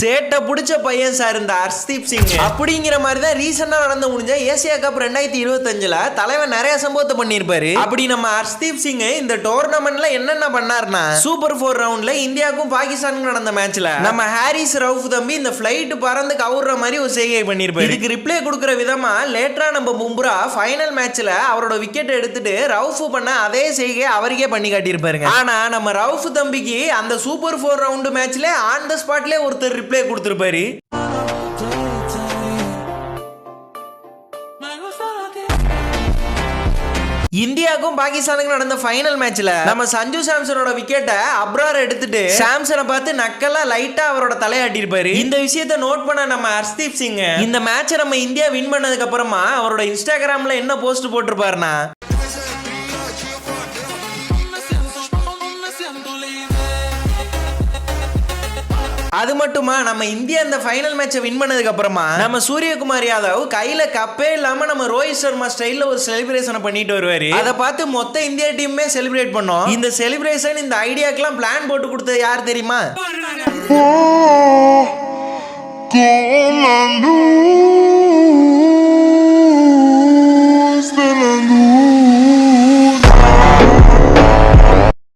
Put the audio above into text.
சேட்டை பிடிச்ச பையன் சார் இந்த ஹர்ஷ்தீப் சிங். அப்படிங்கிற மாதிரி தான் ரீசெண்டா நடந்து முடிஞ்ச ஏசியா கப் 2025ல தலைவன் நிறைய சம்பவத்தை பண்ணிருப்பாரு. அப்படி நம்ம ஹர்ஷ்தீப் சிங் இந்த டோர்னமெண்ட்ல என்னென்ன பண்ணாருன்னா, சூப்பர் 4 ரவுண்ட்ல இந்தியாவுக்கும் பாகிஸ்தானுக்கும் நடந்த மேட்ச்ல நம்ம ஹாரிஸ் ரவுஃப் தம்பி இந்த பிளைட் பறந்து கவுற மாதிரி ஒரு செய்கை பண்ணிருப்பாரு. இதுக்கு ரிப்ளை கொடுக்கிற விதமா லேட்டரா நம்ம பும்ரா ஃபைனல் மேட்ச்ல அவரோட விக்கெட் எடுத்துட்டு ரவுஃப் பண்ண அதே செய்கை அவருக்கே பண்ணி காட்டியிருப்பாருங்க. ஆனா நம்ம ரவுஃப் தம்பிக்கு அந்த சூப்பர் 4 ரவுண்ட் மேட்ச்ல ஆன் த ஸ்பாட்ல ஒருத்தர் ரிப்ளை கொடுத்திருப்பாரு. இந்தியாவுக்கும் பாகிஸ்தானுக்கும் நடந்த ஃபைனல் மேட்ச்ல நம்ம சஞ்சு சாம்சனோட விக்கெட்டை அப்ரார் எடுத்துட்டு சாம்சனை பார்த்து நக்கலா லைட்டா அவரோட தலையாட்டிருப்பாரு. இந்த விஷயத்தை நோட் பண்ண நம்ம ஹர்ஷ்தீப் சிங் இந்த மேட்சை நம்ம இந்தியா வின் பண்ணதுக்கு அப்புறமா அவரோட இன்ஸ்டாகிராம்ல என்ன போஸ்ட் போட்டிருப்பாருன்னா, அது மட்டுமா நம்ம இந்தியா இந்த ஃபைனல் மேட்சை வின் பண்ணதுக்கு அப்புறமா நம்ம சூரியகுமார் யாதவ் கையில கப்பே இல்லாம நம்ம ரோஹித் சர்மா ஸ்டைல்ல ஒரு செலிப்ரேஷனை பண்ணிட்டு வருவாரு. அதை பார்த்து மொத்த இந்தியா டீமே செலிப்ரேட் பண்ணோம். இந்த செலிப்ரேஷன் இந்த ஐடியாக்கெல்லாம் பிளான் போட்டு கொடுத்தது யார் தெரியுமா? Comando